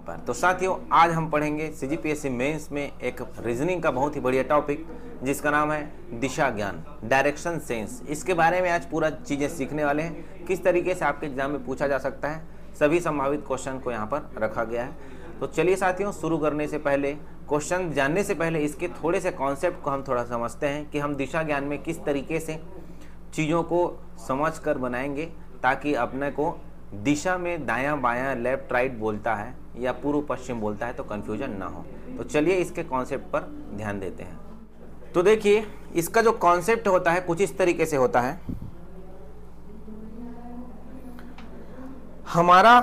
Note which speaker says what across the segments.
Speaker 1: पर। तो साथियों, आज हम पढ़ेंगे सीजीपीएससी मेंस में एक रीजनिंग का बहुत ही बढ़िया टॉपिक जिसका नाम है दिशा ज्ञान, डायरेक्शन सेंस। इसके बारे में आज पूरा चीज़ें सीखने वाले हैं, किस तरीके से आपके एग्जाम में पूछा जा सकता है, सभी संभावित क्वेश्चन को यहाँ पर रखा गया है। तो चलिए साथियों, शुरू करने से पहले, क्वेश्चन जानने से पहले इसके थोड़े से कॉन्सेप्ट को हम थोड़ा समझते हैं कि हम दिशा ज्ञान में किस तरीके से चीज़ों को समझ कर बनाएंगे ताकि अपने को दिशा में दायां बायां लेफ्ट राइट बोलता है या पूर्व पश्चिम बोलता है तो कन्फ्यूजन ना हो। तो चलिए इसके कॉन्सेप्ट पर ध्यान देते हैं। तो देखिए, इसका जो कॉन्सेप्ट होता है कुछ इस तरीके से होता है। हमारा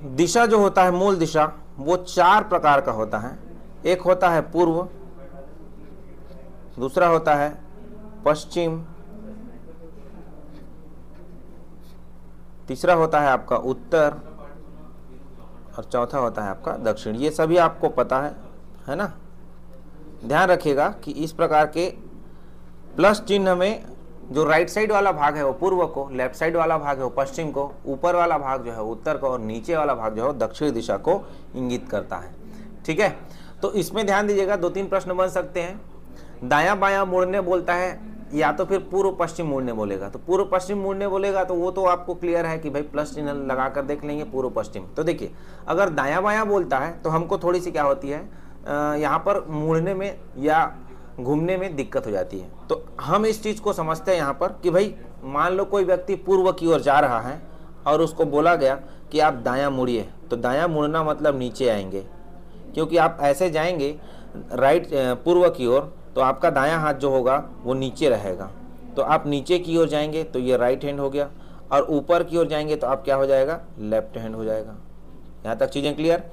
Speaker 1: दिशा जो होता है, मूल दिशा, वो 4 प्रकार का होता है। एक होता है पूर्व, दूसरा होता है पश्चिम, तीसरा होता है आपका उत्तर और चौथा होता है आपका दक्षिण। ये सभी आपको पता है ना। ध्यान रखिएगा कि इस प्रकार के प्लस चिन्ह में जो राइट साइड वाला भाग है वो पूर्व को, लेफ्ट साइड वाला भाग है वो पश्चिम को, ऊपर वाला भाग जो है उत्तर को और नीचे वाला भाग जो है दक्षिण दिशा को इंगित करता है। ठीक है, तो इसमें ध्यान दीजिएगा, 2-3 प्रश्न बन सकते हैं। दायां बायां मुड़ने बोलता है या तो फिर पूर्व पश्चिम मुड़ने बोलेगा। तो पूर्व पश्चिम मुड़ने बोलेगा तो वो तो आपको क्लियर है कि भाई प्लस चिन्ह लगा कर देख लेंगे पूर्व पश्चिम। तो देखिए, अगर दायां बायां बोलता है तो हमको थोड़ी सी क्या होती है, यहाँ पर मुड़ने में या घूमने में दिक्कत हो जाती है। तो हम इस चीज़ को समझते हैं यहाँ पर कि भाई मान लो कोई व्यक्ति पूर्व की ओर जा रहा है और उसको बोला गया कि आप दायां मुड़िए, तो दायां मुड़ना मतलब नीचे आएंगे, क्योंकि आप ऐसे जाएंगे राइट पूर्व की ओर तो आपका दायां हाथ जो होगा वो नीचे रहेगा। तो आप नीचे की ओर जाएंगे तो ये राइट हैंड हो गया, और ऊपर की ओर जाएंगे तो आप क्या हो जाएगा, लेफ्ट हैंड हो जाएगा। यहाँ तक चीज़ें क्लियर।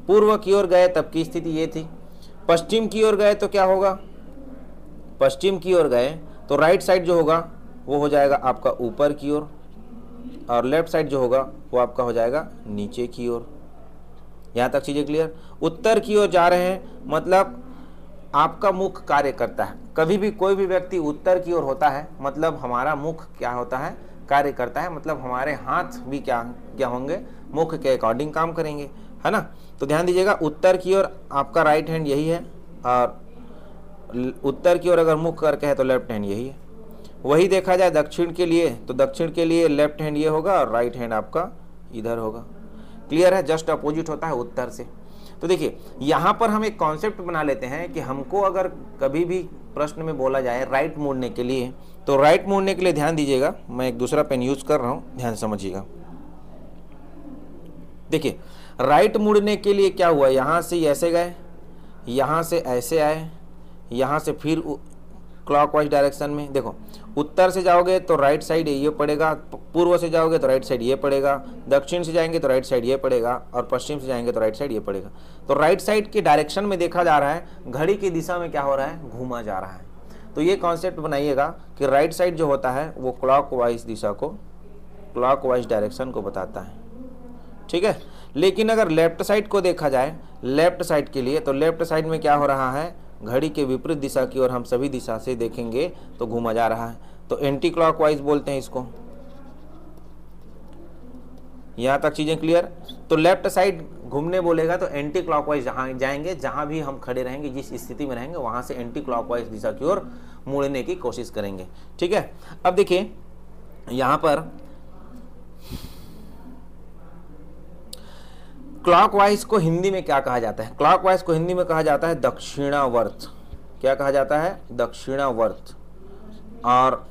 Speaker 1: पूर्व की ओर गए तब की स्थिति ये थी। पश्चिम की ओर गए तो क्या होगा, पश्चिम की ओर गए तो राइट साइड जो होगा वो हो जाएगा आपका ऊपर की ओर, और लेफ्ट साइड जो होगा वो आपका हो जाएगा नीचे की ओर। यहाँ तक चीज़ें क्लियर। उत्तर की ओर जा रहे हैं मतलब आपका मुख कार्य करता है। कभी भी कोई भी व्यक्ति उत्तर की ओर होता है मतलब हमारा मुख क्या होता है, कार्य करता है, मतलब हमारे हाथ भी क्या होंगे, मुख के अकॉर्डिंग काम करेंगे, है ना। तो ध्यान दीजिएगा, उत्तर की ओर आपका राइट हैंड यही है, और उत्तर की ओर अगर मुख करके है तो लेफ्ट हैंड यही है। वही देखा जाए दक्षिण के लिए, तो दक्षिण के लिए लेफ्ट हैंड ये होगा और राइट हैंड आपका इधर होगा। क्लियर है, जस्ट अपोजिट होता है उत्तर से। तो देखिए, यहाँ पर हम एक कॉन्सेप्ट बना लेते हैं कि हमको अगर कभी भी प्रश्न में बोला जाए राइट मुड़ने के लिए, तो राइट मुड़ने के लिए ध्यान दीजिएगा, मैं एक दूसरा पेन यूज कर रहा हूँ, ध्यान समझिएगा। देखिए, राइट मुड़ने के लिए क्या हुआ, यहाँ से ऐसे गए, यहाँ से ऐसे आए, यहाँ से फिर क्लॉकवाइज डायरेक्शन में। देखो, उत्तर से जाओगे तो राइट साइड ये पड़ेगा, पूर्व से जाओगे तो राइट साइड ये पड़ेगा, दक्षिण से जाएंगे तो राइट साइड ये पड़ेगा, और पश्चिम से जाएंगे तो राइट साइड ये पड़ेगा। तो राइट साइड के डायरेक्शन में देखा जा रहा है, घड़ी की दिशा में क्या हो रहा है, घूमा जा रहा है। तो ये कॉन्सेप्ट बनाइएगा कि राइट साइड जो होता है वो क्लॉकवाइज दिशा को, क्लॉकवाइज डायरेक्शन को बताता है। ठीक है, लेकिन अगर लेफ्ट साइड को देखा जाए, लेफ्ट साइड के लिए, तो लेफ्ट साइड में क्या हो रहा है, घड़ी के विपरीत दिशा की ओर हम सभी दिशा से देखेंगे तो घूमा जा रहा है। तो एंटी क्लॉकवाइज बोलते हैं इसको। यहां तक चीजें क्लियर। तो लेफ्ट साइड घूमने बोलेगा तो एंटी क्लॉकवाइज जहां जाएंगे, जहां भी हम खड़े रहेंगे, जिस स्थिति में रहेंगे वहां से एंटी क्लॉकवाइज दिशा की ओर मुड़ने की कोशिश करेंगे। ठीक है, अब देखिए यहां पर क्लॉकवाइज को हिंदी में क्या कहा जाता है, क्लॉकवाइज को हिंदी में कहा जाता है दक्षिणावर्त। क्या कहा जाता है, दक्षिणावर्त। और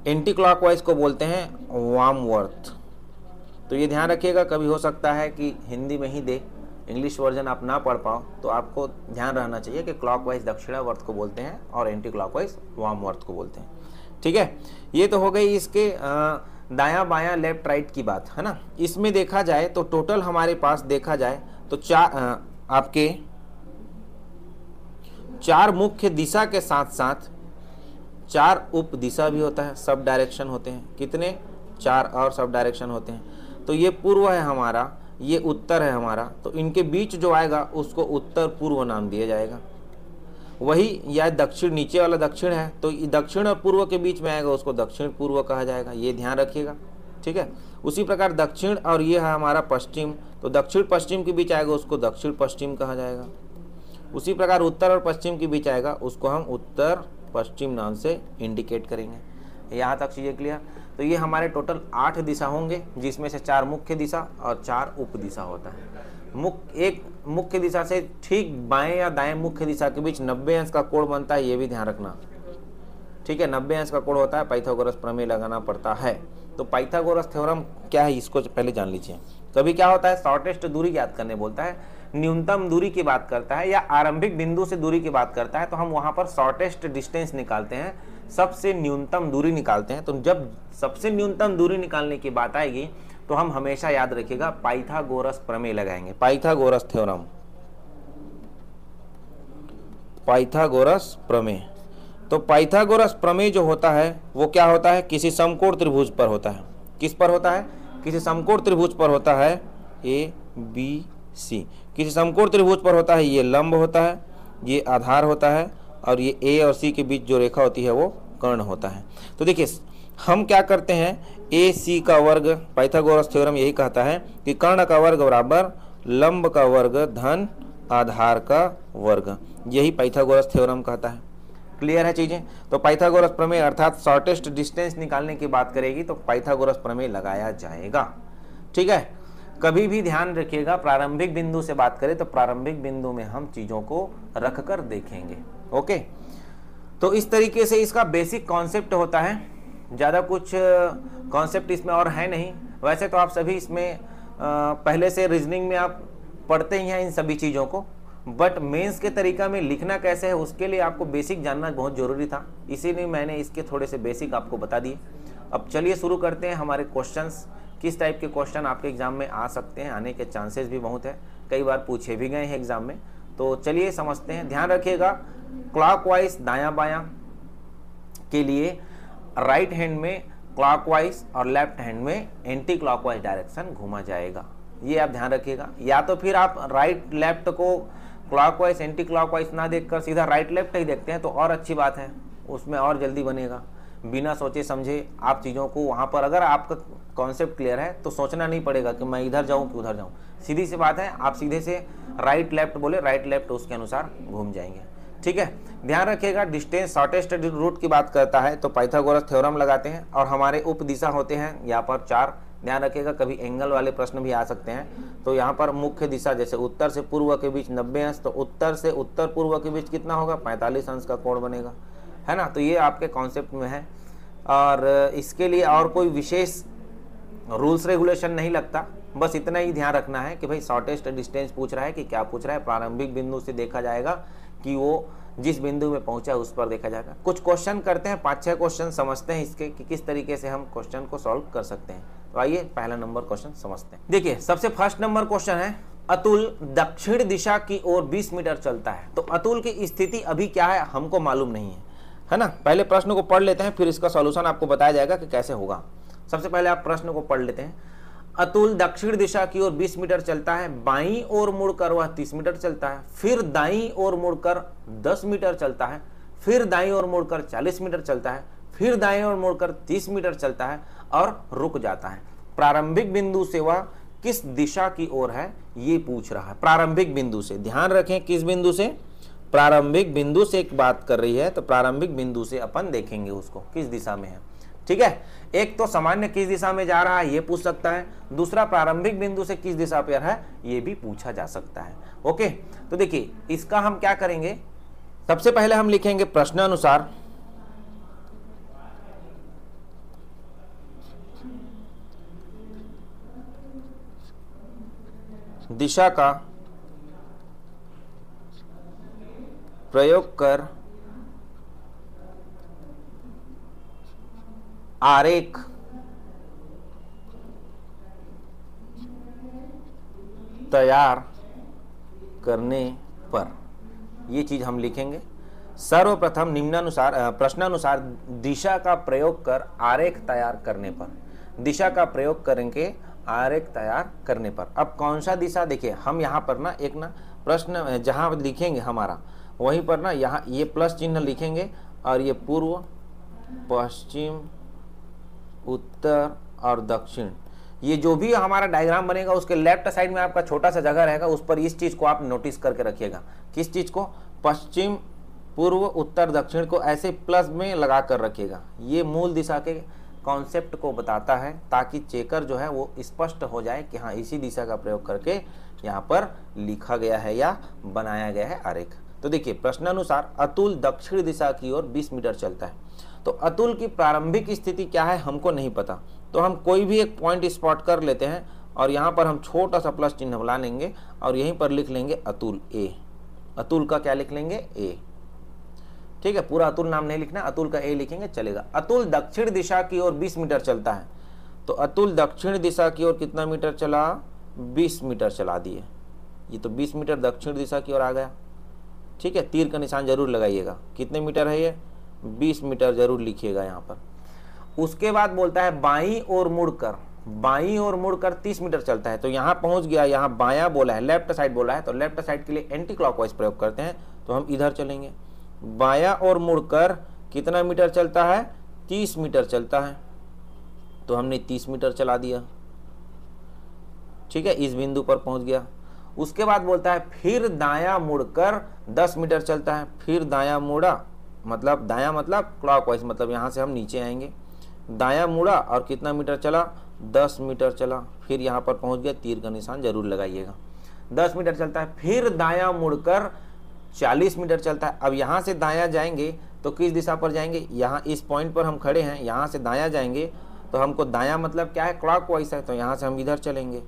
Speaker 1: एंटी क्लॉकवाइज को बोलते हैं वामवर्त। तो ये ध्यान रखिएगा, कभी हो सकता है कि हिंदी में ही दे, इंग्लिश वर्जन आप ना पढ़ पाओ, तो आपको ध्यान रहना चाहिए कि क्लॉकवाइज दक्षिणावर्त को बोलते हैं और एंटी क्लॉकवाइज वामवर्त को बोलते हैं। ठीक है, ये तो हो गई इसके दायां बायां लेफ्ट राइट की बात, है ना। इसमें देखा जाए तो टोटल हमारे पास देखा जाए तो आपके 4 मुख्य दिशा के साथ साथ 4 उप दिशा भी होता है, सब डायरेक्शन होते हैं। कितने, 4 और सब डायरेक्शन होते हैं। तो ये पूर्व है हमारा, ये उत्तर है हमारा, तो इनके बीच जो आएगा उसको उत्तर पूर्व नाम दिया जाएगा। वही या दक्षिण, नीचे वाला दक्षिण है तो दक्षिण और पूर्व के बीच में आएगा उसको दक्षिण पूर्व कहा जाएगा। ये ध्यान रखिएगा। ठीक है। उसी प्रकार दक्षिण और ये है हमारा पश्चिम, तो दक्षिण पश्चिम के बीच आएगा उसको दक्षिण पश्चिम कहा जाएगा। उसी प्रकार उत्तर और पश्चिम के बीच आएगा उसको हम उत्तर पश्चिम नाम से इंडिकेट करेंगे। यहाँ तक चीज़ें क्लियर। तो ये हमारे टोटल 8 दिशा होंगे, जिसमें से 4 मुख्य दिशा और 4 उप दिशा होता है। एक मुख्य दिशा से ठीक बाएं या दाएं मुख्य दिशा के बीच 90 अंश का कोण बनता है, ये भी ध्यान रखना, ठीक है। 90 अंश का कोण होता है, पाइथागोरस प्रमेय लगाना पड़ता है। तो पाइथागोरस थ्योरम क्या है इसको पहले जान लीजिए। कभी क्या होता है, शॉर्टेस्ट दूरी ज्ञात करने बोलता है, न्यूनतम दूरी की बात करता है या आरंभिक बिंदु से दूरी की बात करता है, तो हम वहां पर शॉर्टेस्ट डिस्टेंस निकालते हैं, सबसे न्यूनतम दूरी निकालते हैं। तो जब सबसे न्यूनतम दूरी निकालने की बात आएगी तो हम हमेशा याद रखिएगा पाइथागोरस प्रमेय लगाएंगे, पाइथागोरस थ्योरम, पाइथागोरस प्रमेय। तो पाइथागोरस प्रमेय जो होता है वो क्या होता है, किसी समकोण त्रिभुज पर होता है। किस पर होता है, किसी समकोण त्रिभुज पर होता है, ए बी सी, किसी समकोण त्रिभुज पर होता है, ये लंब होता है, ये आधार होता है, और ये ए और सी के बीच जो रेखा होती है वो कर्ण होता है। तो देखिए हम क्या करते हैं, ए सी का वर्ग, पाइथागोरस थ्योरम यही कहता है कि कर्ण का वर्ग बराबर लंब का वर्ग धन आधार का वर्ग, यही पाइथागोरस थ्योरम कहता है। क्लियर है चीजें। तो पाइथागोरस प्रमेय अर्थात शॉर्टेस्ट डिस्टेंस निकालने की बात करेगी तो पाइथागोरस प्रमेय लगाया जाएगा, ठीक है। कभी भी ध्यान रखिएगा प्रारंभिक बिंदु से बात करें तो प्रारंभिक बिंदु में हम चीजों को रखकर देखेंगे, ओके। तो इस तरीके से इसका बेसिक कॉन्सेप्ट होता है, ज़्यादा कुछ कॉन्सेप्ट इसमें और है नहीं। वैसे तो आप सभी इसमें पहले से रीजनिंग में आप पढ़ते ही हैं इन सभी चीज़ों को, बट मेंस के तरीका में लिखना कैसे है उसके लिए आपको बेसिक जानना बहुत ज़रूरी था, इसीलिए मैंने इसके थोड़े से बेसिक आपको बता दिए। अब चलिए शुरू करते हैं हमारे क्वेश्चंस। किस टाइप के क्वेश्चन आपके एग्जाम में आ सकते हैं, आने के चांसेस भी बहुत है, कई बार पूछे भी गए हैं एग्जाम में। तो चलिए समझते हैं। ध्यान रखिएगा क्लॉकवाइज दायां बायां के लिए राइट हैंड में क्लॉकवाइज और लेफ्ट हैंड में एंटी क्लॉकवाइज डायरेक्शन घुमा जाएगा, ये आप ध्यान रखिएगा। या तो फिर आप राइट लेफ्ट को क्लॉकवाइज एंटी क्लॉकवाइज ना देखकर सीधा राइट लेफ्ट ही देखते हैं तो और अच्छी बात है, उसमें और जल्दी बनेगा। बिना सोचे समझे आप चीज़ों को वहाँ पर, अगर आपका कॉन्सेप्ट क्लियर है तो सोचना नहीं पड़ेगा कि मैं इधर जाऊँ कि उधर जाऊँ, सीधी सी बात है, आप सीधे से राइट लेफ्ट बोले राइट लेफ्ट उसके अनुसार घूम जाएंगे, ठीक है। ध्यान रखिएगा डिस्टेंस शॉर्टेस्ट रूट की बात करता है तो पाइथागोरस थ्योरम लगाते हैं, और हमारे उप दिशा होते हैं यहाँ पर 4। ध्यान रखिएगा कभी एंगल वाले प्रश्न भी आ सकते हैं, तो यहाँ पर मुख्य दिशा जैसे उत्तर से पूर्व के बीच 90 अंश, तो उत्तर से उत्तर पूर्व के बीच कितना होगा, 45 अंश का कोण बनेगा, है ना। तो ये आपके कॉन्सेप्ट में है, और इसके लिए और कोई विशेष रूल्स रेगुलेशन नहीं लगता, बस इतना ही ध्यान रखना है कि भाई शॉर्टेस्ट डिस्टेंस पूछ रहा है कि क्या पूछ रहा है, प्रारंभिक बिंदु से देखा जाएगा कि वो जिस बिंदु में पहुंचा है उस पर देखा जाएगा। कुछ क्वेश्चन करते हैं, 5-6 क्वेश्चन समझते हैं इसके कि किस तरीके से हम क्वेश्चन को सॉल्व कर सकते हैं। तो आइए पहला नंबर क्वेश्चन समझते हैं। देखिए सबसे फर्स्ट नंबर क्वेश्चन है, अतुल दक्षिण दिशा की ओर 20 मीटर चलता है। तो अतुल की स्थिति अभी क्या है हमको मालूम नहीं है ना। पहले प्रश्न को पढ़ लेते हैं, फिर इसका सॉल्यूशन आपको बताया जाएगा कि कैसे होगा। सबसे पहले आप प्रश्न को पढ़ लेते हैं। अतुल दक्षिण दिशा की ओर 20 मीटर चलता है, बाईं ओर मुड़कर वह 30 मीटर चलता है, फिर दाईं ओर मुड़कर 10 मीटर चलता है, फिर दाईं ओर मुड़कर 40 मीटर चलता है, फिर दाईं ओर मुड़कर 30 मीटर चलता है और रुक जाता है। प्रारंभिक बिंदु से वह किस दिशा की ओर है ये पूछ रहा है। प्रारंभिक बिंदु से, ध्यान रखें किस बिंदु से, प्रारंभिक बिंदु से एक बात कर रही है, तो प्रारंभिक बिंदु से अपन देखेंगे उसको किस दिशा में है, ठीक है। एक तो सामान्य किस दिशा में जा रहा है ये पूछ सकता है, दूसरा प्रारंभिक बिंदु से किस दिशा पर है ये भी पूछा जा सकता है, ओके। तो देखिए इसका हम क्या करेंगे, सबसे पहले हम लिखेंगे प्रश्नानुसार दिशा का प्रयोग कर आरेख तैयार करने पर, ये चीज हम लिखेंगे। सर्वप्रथम निम्नानुसार प्रश्नानुसार दिशा का प्रयोग कर आरेख तैयार करने पर, दिशा का प्रयोग करेंगे आरेख तैयार करने पर। अब कौन सा दिशा, देखिए हम यहाँ पर ना एक ना प्रश्न जहाँ लिखेंगे हमारा वहीं पर ना यहाँ ये प्लस चिन्ह लिखेंगे और ये पूर्व पश्चिम उत्तर और दक्षिण, ये जो भी हमारा डायग्राम बनेगा उसके लेफ्ट साइड में आपका छोटा सा जगह रहेगा, उस पर इस चीज को आप नोटिस करके रखिएगा। किस चीज को? पश्चिम, पूर्व, उत्तर, दक्षिण को ऐसे प्लस में लगा कर रखिएगा। ये मूल दिशा के कॉन्सेप्ट को बताता है, ताकि चेकर जो है वो स्पष्ट हो जाए कि हाँ इसी दिशा का प्रयोग करके यहाँ पर लिखा गया है या बनाया गया है आरेख। तो देखिए प्रश्नानुसार अतुल दक्षिण दिशा की ओर 20 मीटर चलता है। तो अतुल की प्रारंभिक स्थिति क्या है हमको नहीं पता, तो हम कोई भी एक पॉइंट स्पॉट कर लेते हैं और यहाँ पर हम छोटा सा प्लस चिन्ह बना लेंगे और यहीं पर लिख लेंगे अतुल ए। अतुल का क्या लिख लेंगे? ए। ठीक है, पूरा अतुल नाम नहीं लिखना, अतुल का ए लिखेंगे चलेगा। अतुल दक्षिण दिशा की ओर 20 मीटर चलता है। तो अतुल दक्षिण दिशा की ओर कितना मीटर चला? 20 मीटर चला दिए। ये तो 20 मीटर दक्षिण दिशा की ओर आ गया। ठीक है, तीर का निशान जरूर लगाइएगा। कितने मीटर है ये? 20 मीटर जरूर लिखिएगा यहाँ पर। उसके बाद बोलता है बाईं ओर मुड़कर, बाईं ओर मुड़कर 30 मीटर चलता है। तो यहाँ पहुंच गया, यहाँ बायां बोला है, लेफ्ट साइड बोला है, तो लेफ्ट साइड के लिए एंटी क्लॉकवाइज प्रयोग करते हैं, तो हम इधर चलेंगे। बायां ओर मुड़कर कितना मीटर चलता है? 30 मीटर चलता है। तो हमने 30 मीटर चला दिया। ठीक है, इस बिंदु पर पहुंच गया। उसके बाद बोलता है फिर दायां मुड़कर 10 मीटर चलता है। फिर दायां मुड़ा, मतलब दायां मतलब क्लॉकवाइज, मतलब यहाँ से हम नीचे आएंगे। दायां मुड़ा और कितना मीटर चला? 10 मीटर चला। फिर यहाँ पर पहुंच गया, तीर का निशान जरूर लगाइएगा। 10 मीटर चलता है। फिर दायां मुड़कर 40 मीटर चलता है। अब यहाँ से दायां जाएंगे तो किस दिशा पर जाएंगे? यहाँ इस पॉइंट पर हम खड़े हैं, यहाँ से दायां जाएंगे तो हमको दायां मतलब क्या है? क्लॉकवाइज है, तो यहाँ से हम इधर चलेंगे।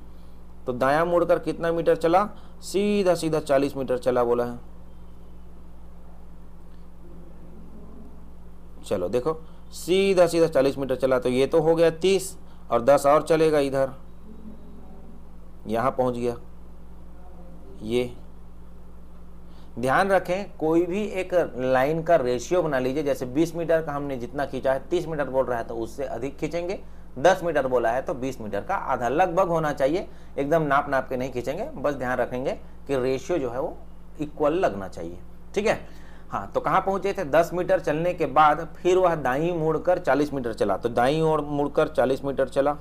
Speaker 1: तो दायां मुड़कर कितना मीटर चला? सीधा सीधा 40 मीटर चला बोला है। चलो देखो, सीधा सीधा 40 मीटर चला। तो ये तो हो गया 30 और 10 और चलेगा इधर, यहां पहुंच गया। ये ध्यान रखें, कोई भी एक लाइन का रेशियो बना लीजिए। जैसे 20 मीटर का हमने जितना खींचा है, 30 मीटर बोल रहा है तो उससे अधिक खींचेंगे। 10 मीटर बोला है तो 20 मीटर का आधा लगभग होना चाहिए। एकदम नाप नाप के नहीं खींचेंगे, बस ध्यान रखेंगे कि रेशियो जो है वो इक्वल लगना चाहिए। ठीक है, हाँ। तो कहाँ पहुंचे थे? 10 मीटर चलने के बाद फिर वह दाईं मुड़कर 40 मीटर चला। तो दाईं ओर मुड़कर 40 मीटर चला,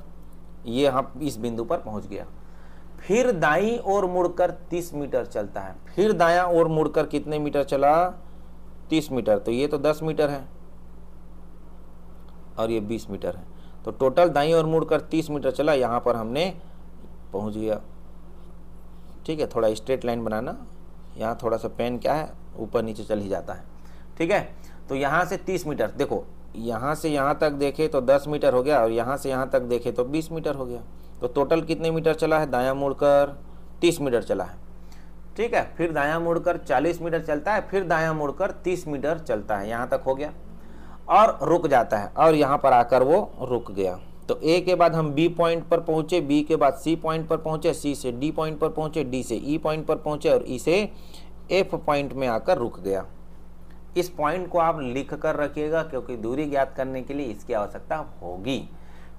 Speaker 1: ये हम इस बिंदु पर पहुंच गया। फिर दाईं ओर मुड़कर 30 मीटर चलता है। फिर दायां ओर मुड़कर कितने मीटर चला? 30 मीटर। तो ये तो 10 मीटर है और ये 20 मीटर है। तो टोटल दाईं ओर मुड़कर 30 मीटर चला, यहाँ पर हमने पहुंच गया। ठीक है, थोड़ा स्ट्रेट लाइन बनाना, यहाँ थोड़ा सा पेन क्या है ऊपर नीचे चल ही जाता है। ठीक है, तो यहाँ से 30 मीटर, देखो यहाँ से यहाँ तक देखे तो 10 मीटर हो गया और यहाँ से यहाँ तक देखे तो 20 मीटर हो गया। तो टोटल कितने मीटर चला है? दायां मुड़कर 30 मीटर चला है। ठीक है, फिर दायां मुड़कर 40 मीटर चलता है, फिर दायां मुड़कर 30 मीटर चलता है, यहाँ तक हो गया और रुक जाता है और यहाँ पर आकर वो रुक गया। तो ए के बाद हम बी पॉइंट पर पहुंचे, बी के बाद सी पॉइंट पर पहुंचे, सी से डी पॉइंट पर पहुंचे, डी से ई पॉइंट पर पहुंचे और ई से एफ पॉइंट में आकर रुक गया। इस पॉइंट को आप लिख कर रखिएगा क्योंकि दूरी ज्ञात करने के लिए इसकी आवश्यकता होगी।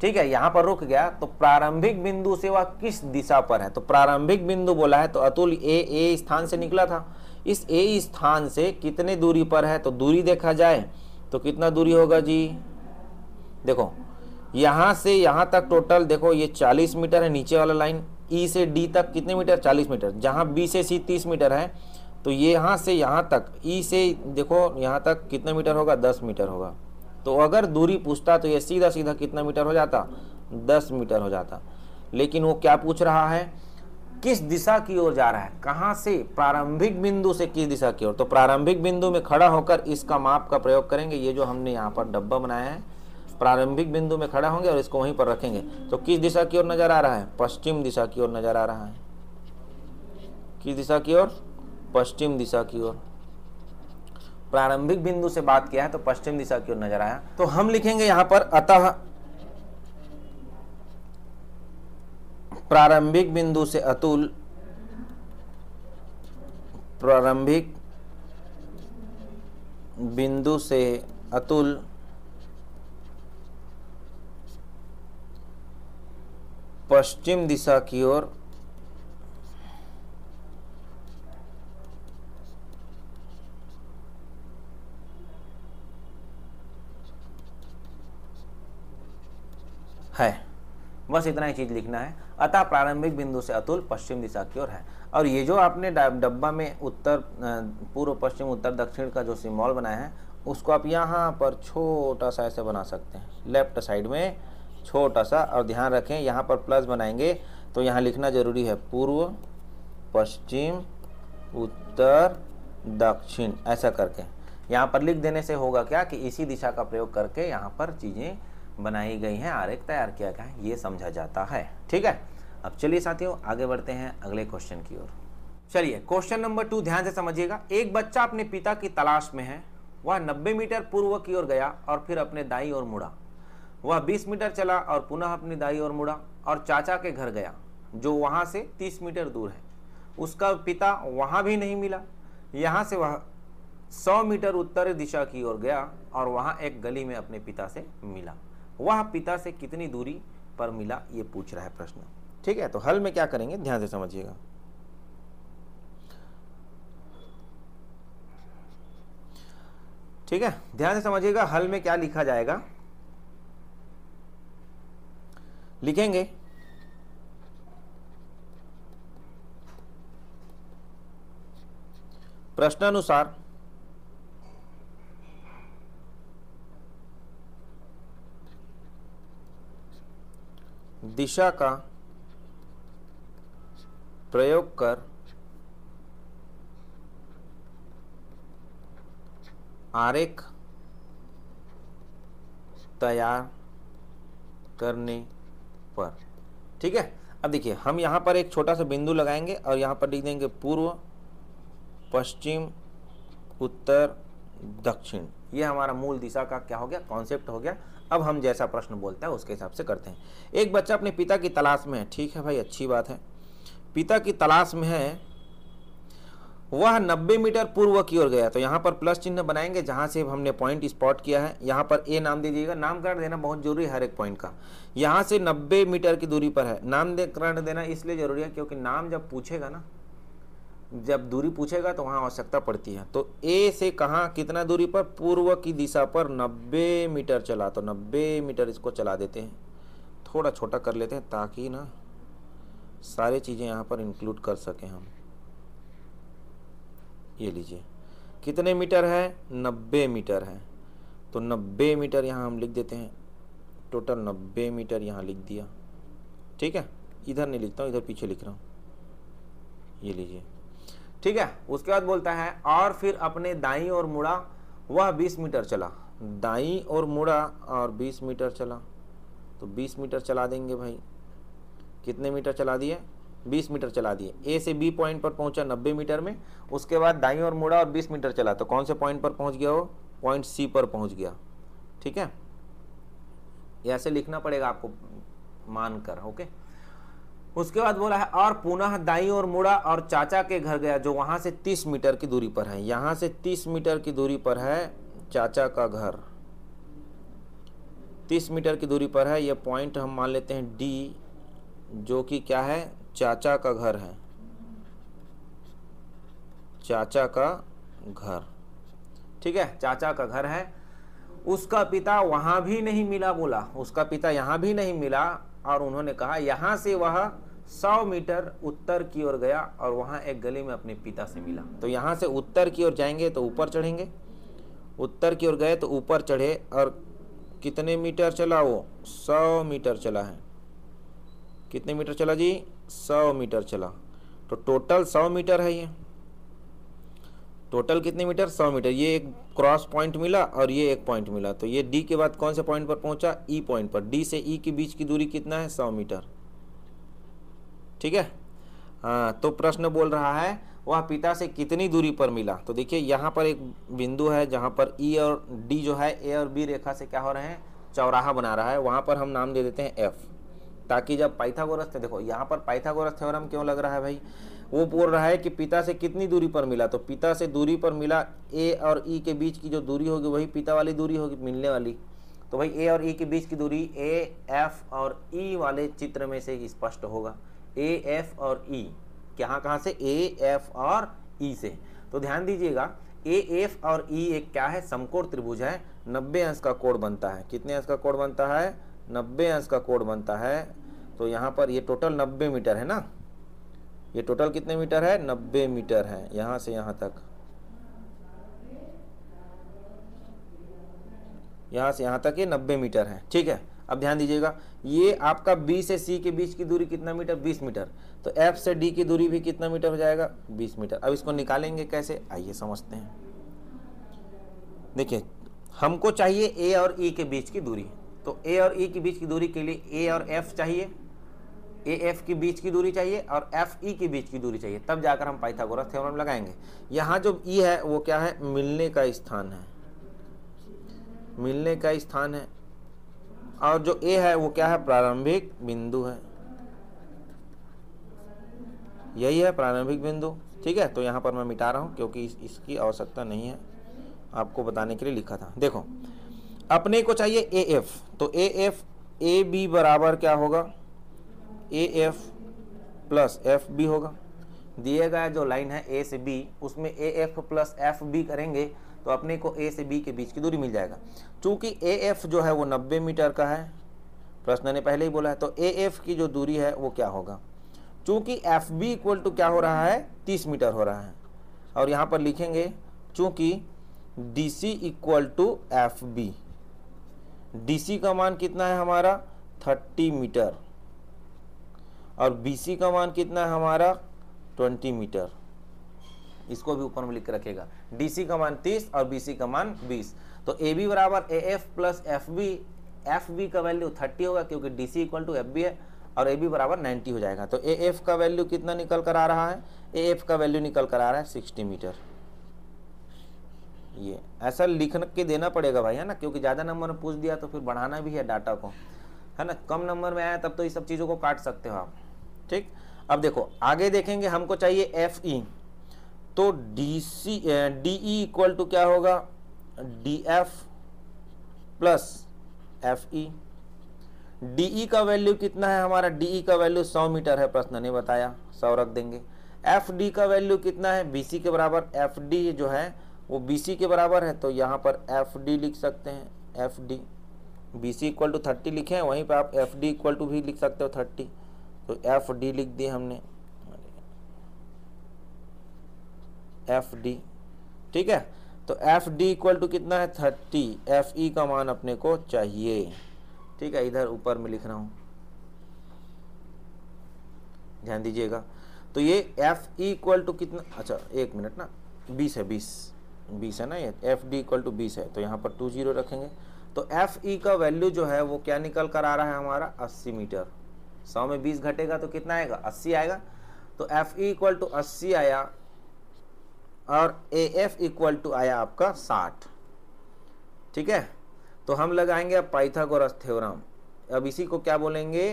Speaker 1: ठीक है, यहाँ पर रुक गया। तो प्रारंभिक बिंदु से वह किस दिशा पर है? तो प्रारंभिक बिंदु बोला है तो अतुल ए स्थान से निकला था। इस ए स्थान से कितने दूरी पर है? तो दूरी देखा जाए तो कितना दूरी होगा जी? देखो यहाँ से यहाँ तक टोटल देखो ये 40 मीटर है, नीचे वाला लाइन। ई से डी तक कितने मीटर? 40 मीटर। जहाँ बी से सी 30 मीटर है, तो ये यहाँ से यहाँ तक ई से देखो यहाँ तक कितना मीटर होगा? 10 मीटर होगा। तो अगर दूरी पूछता तो ये सीधा सीधा कितना मीटर हो जाता? 10 मीटर हो जाता। लेकिन वो क्या पूछ रहा है? किस दिशा की ओर जा रहा है? कहाँ से? प्रारंभिक बिंदु से किस दिशा की ओर? तो प्रारंभिक बिंदु में खड़ा होकर इसका माप का प्रयोग करेंगे। ये जो हमने यहाँ पर डब्बा बनाया है, प्रारंभिक बिंदु में खड़ा होंगे और इसको वहीं पर रखेंगे। तो किस दिशा की ओर नजर आ रहा है? पश्चिम दिशा की ओर नजर आ रहा है। किस दिशा की ओर? पश्चिम दिशा की ओर। प्रारंभिक बिंदु से बात किया है तो पश्चिम दिशा की ओर नजर आया। तो हम लिखेंगे यहां पर अतः प्रारंभिक बिंदु से अतुल, प्रारंभिक बिंदु से अतुल पश्चिम दिशा की ओर है। बस इतना ही चीज़ लिखना है। अतः प्रारंभिक बिंदु से अतुल पश्चिम दिशा की ओर है। और ये जो आपने डब्बा में उत्तर पूर्व पश्चिम उत्तर दक्षिण का जो सिंबल बनाया है उसको आप यहाँ पर छोटा सा ऐसे बना सकते हैं, लेफ्ट साइड में छोटा सा। और ध्यान रखें यहाँ पर प्लस बनाएंगे तो यहाँ लिखना जरूरी है पूर्व पश्चिम उत्तर दक्षिण, ऐसा करके यहाँ पर लिख देने से होगा क्या कि इसी दिशा का प्रयोग करके यहाँ पर चीज़ें बनाई गई हैं, आरेख तैयार किया गया है, ये समझा जाता है। ठीक है, अब चलिए साथियों आगे बढ़ते हैं अगले क्वेश्चन की ओर। चलिए क्वेश्चन नंबर 2 ध्यान से समझिएगा। एक बच्चा अपने पिता की तलाश में है। वह 90 मीटर पूर्व की ओर गया और फिर अपने दाईं ओर मुड़ा। वह 20 मीटर चला और पुनः अपनी दाईं ओर मुड़ा और चाचा के घर गया जो वहां से 30 मीटर दूर है। उसका पिता वहां भी नहीं मिला। यहाँ से वह 100 मीटर उत्तर दिशा की ओर गया और वहां एक गली में अपने पिता से मिला। वह पिता से कितनी दूरी पर मिला, ये पूछ रहा है प्रश्न। ठीक है, तो हल में क्या करेंगे ध्यान से समझिएगा। ठीक है, ध्यान से समझिएगा हल में क्या लिखा जाएगा। लिखेंगे प्रश्नानुसार दिशा का प्रयोग कर आरेख तैयार करने पर। ठीक है, अब देखिए हम यहाँ पर एक छोटा सा बिंदु लगाएंगे और यहाँ पर लिख देंगे पूर्व पश्चिम उत्तर दक्षिण। ये हमारा मूल दिशा का क्या हो गया, कॉन्सेप्ट हो गया। अब हम जैसा प्रश्न बोलते हैं उसके हिसाब से करते हैं। एक बच्चा अपने पिता की तलाश में है। ठीक है भाई, अच्छी बात है, पिता की तलाश में है। वह 90 मीटर पूर्व की ओर गया, तो यहाँ पर प्लस चिन्ह बनाएंगे जहाँ से हमने पॉइंट स्पॉट किया है। यहाँ पर ए नाम दे दीजिएगा, नामकरण देना बहुत जरूरी है हर एक पॉइंट का। यहाँ से 90 मीटर की दूरी पर है। नामकरण देना इसलिए जरूरी है क्योंकि नाम जब पूछेगा ना, जब दूरी पूछेगा तो वहाँ आवश्यकता पड़ती है। तो ए से कहाँ कितना दूरी पर, पूर्व की दिशा पर 90 मीटर चला, तो 90 मीटर इसको चला देते हैं। थोड़ा छोटा कर लेते हैं ताकि ना सारी चीज़ें यहाँ पर इंक्लूड कर सकें हम। ये लीजिए कितने मीटर है, 90 मीटर है। तो 90 मीटर यहाँ हम लिख देते हैं, टोटल 90 मीटर यहाँ लिख दिया। ठीक है, इधर नहीं लिखता हूँ, इधर पीछे लिख रहा हूँ, ये लीजिए। ठीक है, उसके बाद बोलता है और फिर अपने दाईं ओर मुड़ा। वह 20 मीटर चला। दाईं ओर मुड़ा और 20 मीटर चला, तो 20 मीटर चला देंगे भाई। कितने मीटर चला दिए, 20 मीटर चला दिए। ए से बी पॉइंट पर पहुंचा 90 मीटर में। उसके बाद दाईं ओर मुड़ा और 20 मीटर चला, तो कौन से पॉइंट पर पहुंच गया, वो पॉइंट सी पर पहुंच गया। ठीक है, ऐसे लिखना पड़ेगा आपको मानकर। ओके, उसके बाद बोला है और पुनः दाईं ओर मुड़ा और चाचा के घर गया जो वहां से 30 मीटर की दूरी पर है। यहां से 30 मीटर की दूरी पर है चाचा का घर, 30 मीटर की दूरी पर है। यह पॉइंट हम मान लेते हैं डी, जो कि क्या है, चाचा का घर है, चाचा का घर। ठीक है, चाचा का घर है। उसका पिता वहां भी नहीं मिला, बोला उसका पिता यहां भी नहीं मिला। और उन्होंने कहा यहां से वह 100 मीटर उत्तर की ओर गया और वहां एक गली में अपने पिता से मिला। तो यहां से उत्तर की ओर जाएंगे तो ऊपर चढ़ेंगे, उत्तर की ओर गए तो ऊपर चढ़े और कितने मीटर चला, वो 100 मीटर चला है। कितने मीटर चला जी, 100 मीटर चला। तो टोटल 100 मीटर है। ये टोटल कितने मीटर, 100 मीटर। ये एक क्रॉस पॉइंट मिला और ये एक पॉइंट मिला, तो ये डी के बाद कौन से पॉइंट पर पहुंचा, ई पॉइंट पर। डी से ई के बीच की दूरी कितना है, 100 मीटर। ठीक है, हाँ, तो प्रश्न बोल रहा है वह पिता से कितनी दूरी पर मिला। तो देखिए यहाँ पर एक बिंदु है जहाँ पर ई और डी जो है ए और बी रेखा से क्या हो रहे हैं, चौराहा बना रहा है। वहाँ पर हम नाम दे देते हैं एफ, ताकि जब पाइथागोरस थे, देखो यहाँ पर पाइथागोरस थ्योरम क्यों लग रहा है भाई, वो बोल रहा है कि पिता से कितनी दूरी पर मिला। तो पिता से दूरी पर मिला, ए और ई के बीच की जो दूरी होगी वही पिता वाली दूरी होगी मिलने वाली। तो भाई ए और ई के बीच की दूरी ए, एफ और ई वाले चित्र में से स्पष्ट होगा। ए, एफ और ई कहाँ से, ए, एफ और ई से। तो ध्यान दीजिएगा ए, एफ और ई एक क्या है, समकोण त्रिभुज है। 90 अंश का कोण बनता है। कितने अंश का कोण बनता है, 90 अंश का कोण बनता है। तो यहाँ पर ये टोटल 90 मीटर है ना, ये टोटल कितने मीटर है, 90 मीटर है यहाँ से यहाँ तक, यहाँ से यहाँ तक ये 90 मीटर है। ठीक है, अब ध्यान दीजिएगा, ये आपका बी से सी के बीच की दूरी कितना मीटर, 20 मीटर। तो एफ से डी की दूरी भी कितना मीटर हो जाएगा, 20 मीटर। अब इसको निकालेंगे कैसे, आइए समझते हैं। देखिए, हमको चाहिए ए और ई के बीच की दूरी, तो ए और ई के बीच की दूरी के लिए ए और एफ चाहिए, ए एफ के बीच की दूरी चाहिए और एफ ई के बीच की दूरी चाहिए, तब जाकर हम पाइथागोरस थ्योरम लगाएंगे। यहाँ जो ई है वो क्या है, मिलने का स्थान है, मिलने का स्थान है, और जो ए है वो क्या है, प्रारंभिक बिंदु है, यही है प्रारंभिक बिंदु। ठीक है, तो यहाँ पर मैं मिटा रहा हूँ क्योंकि इसकी आवश्यकता नहीं है, आपको बताने के लिए लिखा था। देखो, अपने को चाहिए ए एफ, तो ए एफ ए बी बराबर क्या होगा, A F plus F B होगा। दिए गया जो लाइन है ए से बी, उसमें A F plus F B करेंगे तो अपने को ए से बी के बीच की दूरी मिल जाएगा। चूंकि ए एफ जो है वो 90 मीटर का है, प्रश्न ने पहले ही बोला है, तो ए एफ की जो दूरी है वो क्या होगा, चूंकि एफ बी इक्वल टू क्या हो रहा है, 30 मीटर हो रहा है, और यहाँ पर लिखेंगे चूंकि D C equal to F B, D C का मान कितना है हमारा 30 मीटर, और बी सी का मान कितना है हमारा 20 मीटर। इसको भी ऊपर में लिख के रखेगा, डी सी का मान 30 और बी सी का मान 20। तो ए बी बराबर A F plus F B का वैल्यू 30 होगा क्योंकि D C equal to F B है, और ए बी बराबर 90 हो जाएगा। तो ए एफ का वैल्यू कितना निकल कर आ रहा है, ए एफ का वैल्यू निकल कर आ रहा है 60 मीटर। ये ऐसा लिख के देना पड़ेगा भाई, है ना, क्योंकि ज़्यादा नंबर में पूछ दिया तो फिर बढ़ाना भी है डाटा को, है ना। कम नंबर में आया तब तो ये सब चीज़ों को काट सकते हो आप। ठीक, अब देखो आगे देखेंगे, हमको चाहिए एफ ई, तो D C D E equal to क्या होगा, D F plus F E. D E का वैल्यू कितना है हमारा, डी ई का वैल्यू 100 मीटर है, प्रश्न ने बताया, 100 रख देंगे। एफ डी का वैल्यू कितना है, बी सी के बराबर, एफ डी जो है वो बी सी के बराबर है, तो यहाँ पर एफ डी लिख सकते हैं, F D. B C equal to 30 लिखे हैं, वहीं पर आप एफ डी इक्वल टू भी लिख सकते हो 30, तो एफ डी लिख दिए हमने, एफ डी। ठीक है, तो एफ डी इक्वल टू कितना है 30, एफ ई का मान अपने को चाहिए। ठीक है, इधर ऊपर में लिख रहा हूं, ध्यान दीजिएगा। तो ये एफ ई इक्वल टू कितना, अच्छा एक मिनट ना, 20 है, 20 है ना, ये एफ डी इक्वल टू 20 है, तो यहाँ पर 20 रखेंगे। तो एफ ई का वैल्यू जो है वो क्या निकल कर आ रहा है हमारा, 80 मीटर। 100 में 20 घटेगा तो कितना आएगा, 80 आएगा। तो एफ ई इक्वल टू 80 आया, और ए एफ इक्वल टू आया आपका 60। ठीक है, तो हम लगाएंगे अब पाइथागोरस थ्योरम। अब इसी को क्या बोलेंगे,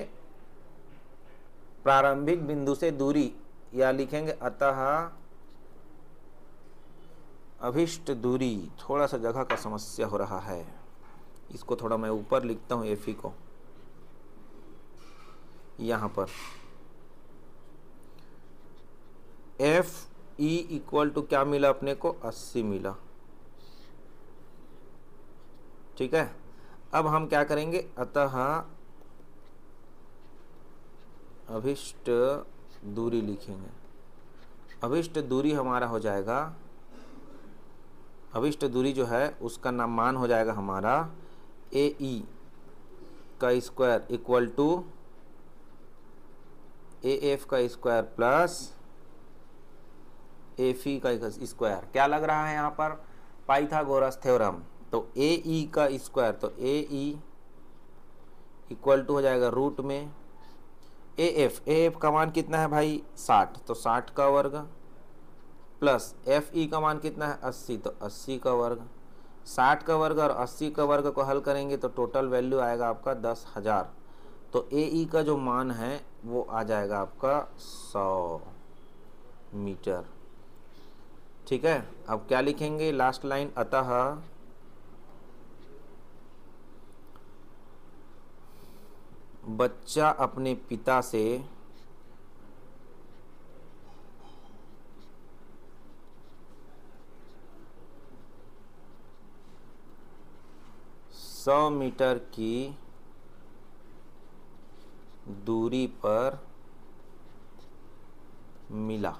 Speaker 1: प्रारंभिक बिंदु से दूरी, या लिखेंगे अतः अभिष्ट दूरी। थोड़ा सा जगह का समस्या हो रहा है, इसको थोड़ा मैं ऊपर लिखता हूं, एफ ई को यहां पर, एफ ई इक्वल टू क्या मिला अपने को, 80 मिला। ठीक है, अब हम क्या करेंगे, अतः अभिष्ट दूरी लिखेंगे। अभिष्ट दूरी हमारा हो जाएगा, अभिष्ट दूरी जो है उसका नाम मान हो जाएगा हमारा ए ई का square equal to A F का स्क्वायर प्लस एफ ई का स्क्वायर। क्या लग रहा है यहाँ पर, पाइथागोरस थ्योरम। तो ए ई का स्क्वायर, तो ए ई इक्वल टू हो जाएगा रूट में ए एफ का मान कितना है भाई 60, तो 60 का वर्ग प्लस एफ ई का मान कितना है 80, तो 80 का वर्ग। 60 का वर्ग और 80 का वर्ग को हल करेंगे तो टोटल वैल्यू आएगा आपका 10,000। तो ए ई का जो मान है वो आ जाएगा आपका 100 मीटर। ठीक है, अब क्या लिखेंगे, लास्ट लाइन, अतः बच्चा अपने पिता से सौ मीटर की दूरी पर मिला।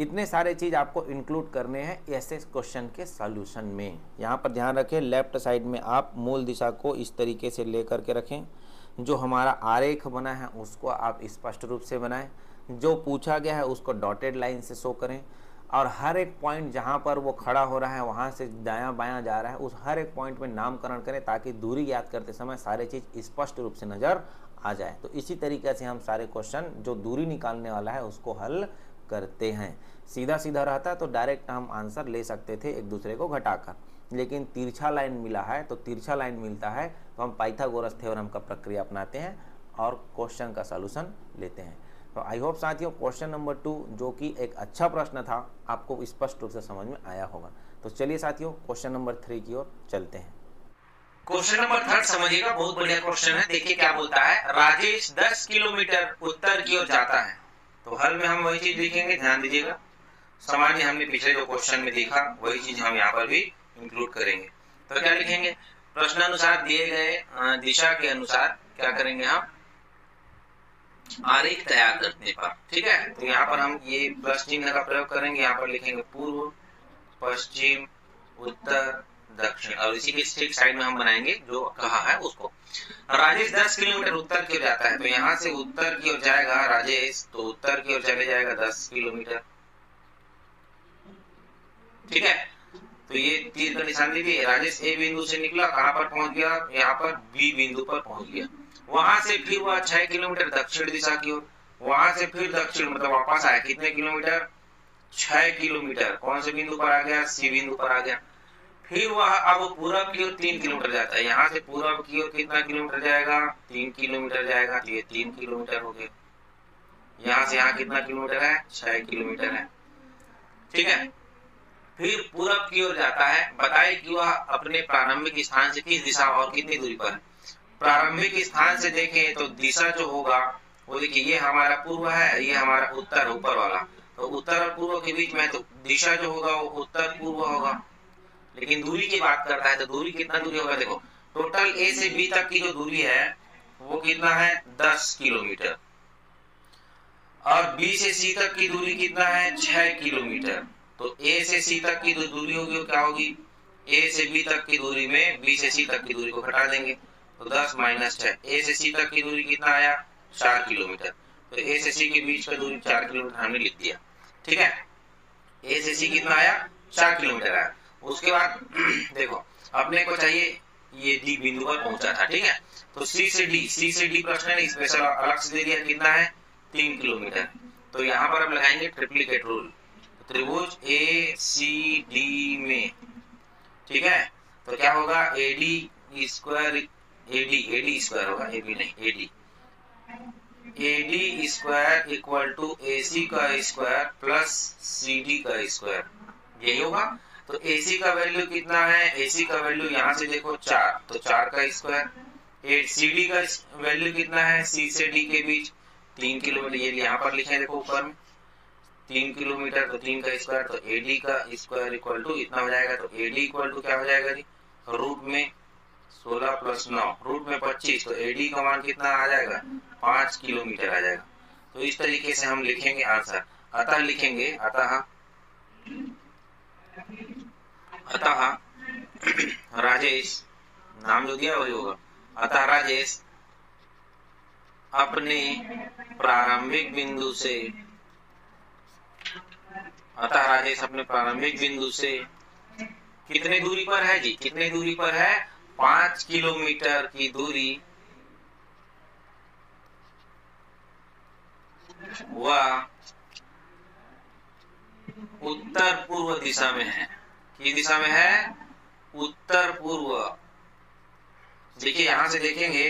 Speaker 1: इतने सारे चीज आपको इंक्लूड करने हैं ऐसे क्वेश्चन के सॉल्यूशन में। यहाँ पर ध्यान रखें, लेफ्ट साइड में आप मूल दिशा को इस तरीके से लेकर के रखें, जो हमारा आरेख बना है उसको आप स्पष्ट रूप से बनाएं, जो पूछा गया है उसको डॉटेड लाइन से शो करें, और हर एक पॉइंट जहाँ पर वो खड़ा हो रहा है वहाँ से दायां बायां जा रहा है उस हर एक पॉइंट में नामकरण करें, ताकि दूरी याद करते समय सारे चीज़ स्पष्ट रूप से नज़र आ जाए। तो इसी तरीके से हम सारे क्वेश्चन जो दूरी निकालने वाला है उसको हल करते हैं। सीधा सीधा रहता तो डायरेक्ट हम आंसर ले सकते थे एक दूसरे को घटाकर, लेकिन तिरछा लाइन मिला है तो तिरछा लाइन मिलता है तो हम पाइथागोरस थ्योरम का प्रक्रिया अपनाते हैं और क्वेश्चन का सॉल्यूशन लेते हैं। तो आई होप साथियों क्वेश्चन नंबर 2 जो कि एक अच्छा प्रश्न था आपको स्पष्ट रूप से समझ में आया होगा। तो चलिए साथियों क्वेश्चन नंबर 3 की ओर चलते हैं।
Speaker 2: क्वेश्चन नंबर 3 समझिएगा, बहुत बढ़िया क्वेश्चन है। देखिए क्या बोलता है, राजेश 10 किलोमीटर उत्तर की ओर जाता है। तो हल में हम वही चीज लिखेंगे, ध्यान दीजिएगा। सामान्य हमने पिछले जो क्वेश्चन में देखा वही चीज हम यहाँ पर भी इंक्लूड करेंगे। तो क्या लिखेंगे, प्रश्नानुसार दिए गए दिशा के अनुसार क्या करेंगे हम, आरेख तैयार करने पर, ठीक है। तो यहाँ पर हम ये प्लस चिन्ह का प्रयोग करेंगे, यहाँ पर लिखेंगे पूर्व, पश्चिम, उत्तर, दक्षिण, और इसी के स्ट्रेट साइड में हम बनाएंगे जो कहा है उसको। राजेश 10 किलोमीटर उत्तर की ओर जाता है, तो यहाँ से उत्तर की ओर जाएगा राजेश, तो उत्तर की ओर चले जाएगा 10 किलोमीटर, ठीक है। तो ये तीर का निशान दीजिए, राजेश ए बिंदु से निकला, कहां पर पहुंच गया, यहाँ पर बी बिंदु पर पहुंच गया। वहां से फिर वह 6 किलोमीटर दक्षिण दिशा की ओर, वहां से फिर दक्षिण मतलब वापस आया, कितने किलोमीटर, 6 किलोमीटर। कौन से बिंदु पर आ गया, सी बिंदु पर आ गया। फिर वह अब पूरब की ओर 3 किलोमीटर जाता है, यहाँ से पूरब की ओर कितना किलोमीटर जाएगा, 3 किलोमीटर जाएगा। तो ये 3 किलोमीटर हो गया। यहाँ से यहाँ कितना किलोमीटर है, 6 किलोमीटर है, ठीक है। फिर पूरब की ओर जाता है, बताए कि वह अपने प्रारंभिक स्थान से किस दिशा और कितनी दूरी पर है। प्रारंभिक स्थान से देखें तो दिशा जो होगा वो देखिए, ये हमारा पूर्व है, ये हमारा उत्तर, ऊपर वाला। तो उत्तर और पूर्व के बीच में तो दिशा जो होगा वो उत्तर पूर्व होगा। लेकिन दूरी की बात करता है तो दूरी कितना दूरी होगा, देखो टोटल ए से बी तक की जो दूरी है वो कितना है, 10 किलोमीटर, और बी से सी तक की दूरी कितना है, 6 किलोमीटर। तो ए से सी तक की जो दूरी होगी वो क्या होगी, ए से बी तक की दूरी में बी से सी तक की दूरी को घटा देंगे, तो 10 माइनस 6, ए से सी तक की दूरी कितना आया, 4 किलोमीटर। तो ए से सी के बीच का दूरी 4 किलोमीटर हमने लिख दिया, ठीक है। ए से सी कितना आया, 4 किलोमीटर आया। उसके बाद देखो अपने को चाहिए ये डी बिंदु पर पहुंचा था, ठीक है। तो सी से डी प्रश्न है, स्पेशल अलग से दे दिया, कितना है, 3 किलोमीटर। तो यहाँ पर हम लगाएंगे ट्रिप्लिकेट रूल, त्रिभुज ए सी डी में, ठीक है। तो क्या होगा, एडी स्क्वायर, एडी स्क्वायर होगा, एबी नहीं, AD square equal to AC का स्क्वायर प्लस सीडी का स्क्वायर, यही होगा। तो एसी का वैल्यू कितना है, एसी का वैल्यू यहाँ से देखो 4, तो 4 का स्क्वायर। सीडी का वैल्यू कितना है, सी से डी के बीच 3 किलोमीटर, ये यहाँ पर लिखे देखो ऊपर में 3 किलोमीटर, तो 3 का स्क्वायर, तो एडी का स्क्वायर इक्वल टू इतना हो जाएगा। तो एडी इक्वल टू क्या हो जाएगा जी, रूट में 16 प्लस 9, रूट में 25, तो एडी का मान कितना आ जाएगा, 5 किलोमीटर आ जाएगा। तो इस तरीके से हम लिखेंगे आंसर। अतः लिखेंगे, अतः राजेश, नाम जो दिया वही होगा, अतः राजेश अपने प्रारंभिक बिंदु से, अतः राजेश अपने प्रारंभिक बिंदु से कितने दूरी पर है जी, कितने दूरी पर है, 5 किलोमीटर की दूरी वह उत्तर पूर्व दिशा में है। किस दिशा में है, उत्तर पूर्व। देखिए यहां से देखेंगे,